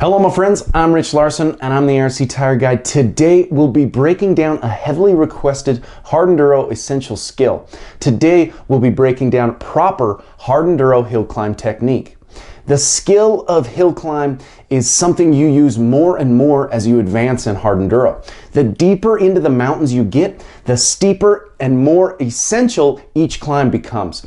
Hello my friends, I'm Rich Larson and I'm the IRC Tire Guy. Today we'll be breaking down a heavily requested Hard Enduro essential skill. Today we'll be breaking down proper Hard Enduro hill climb technique. The skill of hill climb is something you use more and more as you advance in Hard Enduro. The deeper into the mountains you get, the steeper and more essential each climb becomes.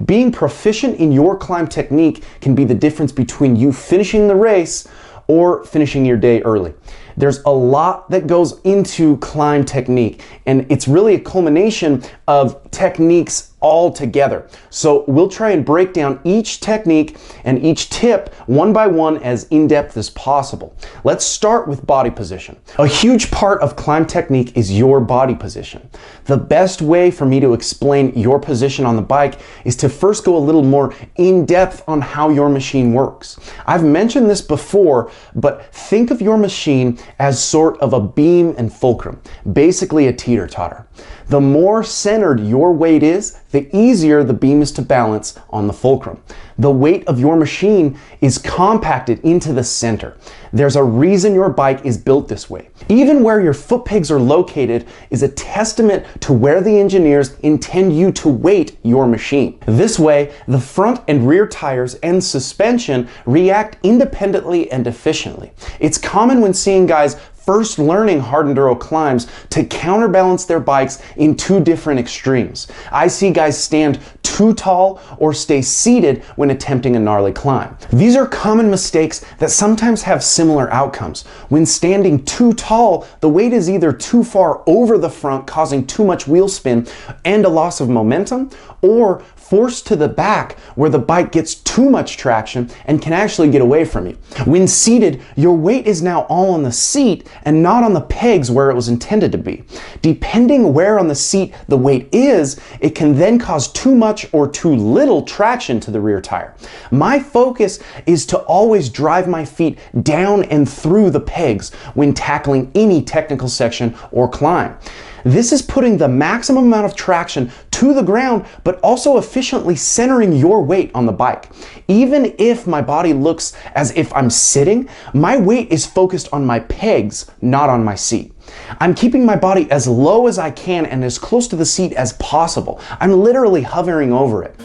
Being proficient in your climb technique can be the difference between you finishing the race or finishing your day early. There's a lot that goes into climb technique, and it's really a culmination of techniques all together. So we'll try and break down each technique and each tip one by one as in-depth as possible. Let's start with body position. A huge part of climb technique is your body position. The best way for me to explain your position on the bike is to first go a little more in-depth on how your machine works. I've mentioned this before, but think of your machine as sort of a beam and fulcrum, basically a teeter-totter. The more centered your weight is, the easier the beam is to balance on the fulcrum. The weight of your machine is compacted into the center. There's a reason your bike is built this way. Even where your foot pegs are located is a testament to where the engineers intend you to weight your machine. This way, the front and rear tires and suspension react independently and efficiently. It's common when seeing guys first learning Hard Enduro climbs to counterbalance their bikes in two different extremes. I see guys stand too tall or stay seated when attempting a gnarly climb. These are common mistakes that sometimes have similar outcomes. When standing too tall, the weight is either too far over the front, causing too much wheel spin and a loss of momentum, or forced to the back where the bike gets too much traction and can actually get away from you. When seated, your weight is now all on the seat and not on the pegs where it was intended to be. Depending where on the seat the weight is, it can then cause too much or too little traction to the rear tire. My focus is to always drive my feet down and through the pegs when tackling any technical section or climb. This is putting the maximum amount of traction to the ground, but also efficiently centering your weight on the bike. Even if my body looks as if I'm sitting, my weight is focused on my pegs, not on my seat. I'm keeping my body as low as I can and as close to the seat as possible. I'm literally hovering over it.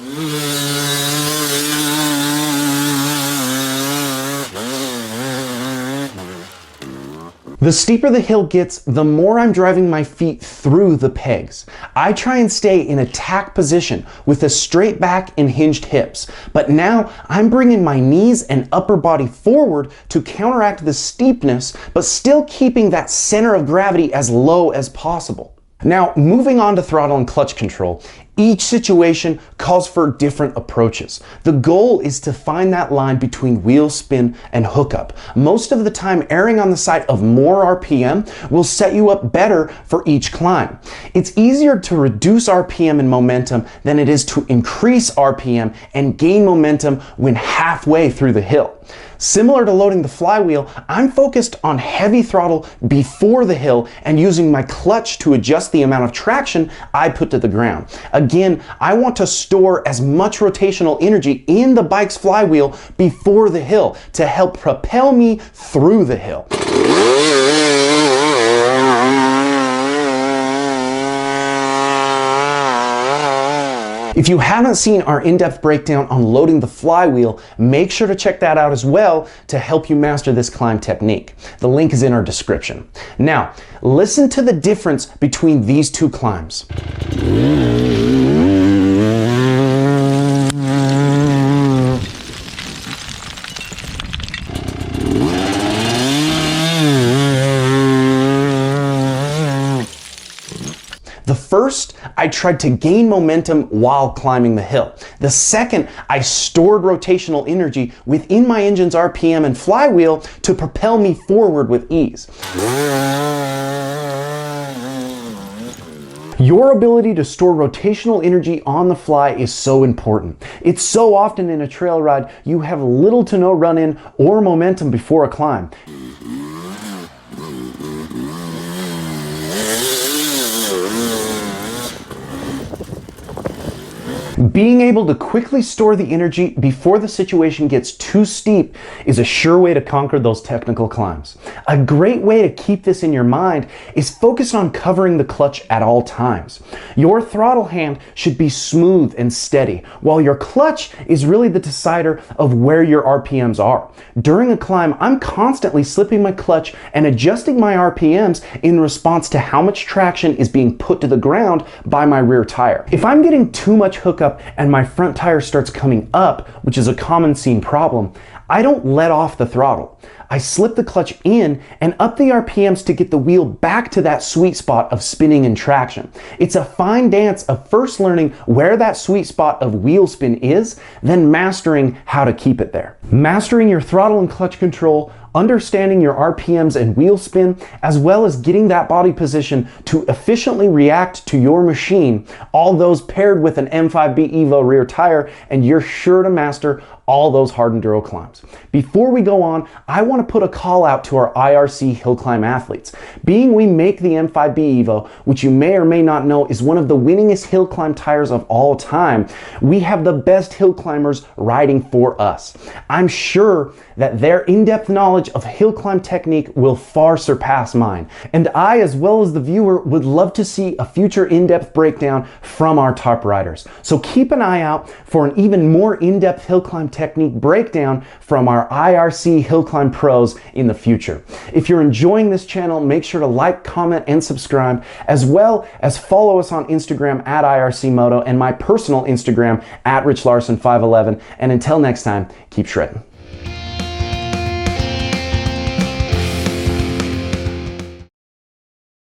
The steeper the hill gets, the more I'm driving my feet through the pegs. I try and stay in a tack position with a straight back and hinged hips, but now I'm bringing my knees and upper body forward to counteract the steepness, but still keeping that center of gravity as low as possible. Now, moving on to throttle and clutch control, each situation calls for different approaches. The goal is to find that line between wheel spin and hookup. Most of the time, erring on the side of more RPM will set you up better for each climb. It's easier to reduce RPM and momentum than it is to increase RPM and gain momentum when halfway through the hill. Similar to loading the flywheel, I'm focused on heavy throttle before the hill and using my clutch to adjust the amount of traction I put to the ground. Again, I want to store as much rotational energy in the bike's flywheel before the hill to help propel me through the hill. If you haven't seen our in-depth breakdown on loading the flywheel, make sure to check that out as well to help you master this climb technique. The link is in our description. Now, listen to the difference between these two climbs. The first, I tried to gain momentum while climbing the hill. The second, I stored rotational energy within my engine's RPM and flywheel to propel me forward with ease. Your ability to store rotational energy on the fly is so important. It's so often in a trail ride, you have little to no run-in or momentum before a climb. Being able to quickly store the energy before the situation gets too steep is a sure way to conquer those technical climbs. A great way to keep this in your mind is focus on covering the clutch at all times. Your throttle hand should be smooth and steady, while your clutch is really the decider of where your RPMs are. During a climb, I'm constantly slipping my clutch and adjusting my RPMs in response to how much traction is being put to the ground by my rear tire. If I'm getting too much hookup and my front tire starts coming up, which is a common seen problem, I don't let off the throttle. I slip the clutch in and up the RPMs to get the wheel back to that sweet spot of spinning and traction. It's a fine dance of first learning where that sweet spot of wheel spin is, then mastering how to keep it there. Mastering your throttle and clutch control, understanding your RPMs and wheel spin, as well as getting that body position to efficiently react to your machine, all those paired with an M5B Evo rear tire, and you're sure to master all those hard enduro climbs. Before we go on, I want to put a call out to our IRC Hillclimb athletes. Being we make the M5B Evo, which you may or may not know is one of the winningest hill climb tires of all time, we have the best hill climbers riding for us. I'm sure that their in-depth knowledge of hill climb technique will far surpass mine, and I, as well as the viewer, would love to see a future in-depth breakdown from our top riders. So keep an eye out for an even more in-depth hill climb technique breakdown from our IRC Hillclimb pros in the future. If you're enjoying this channel, make sure to like, comment, and subscribe, as well as follow us on Instagram at IRC Moto and my personal Instagram at RichLarson511. And until next time, keep shredding.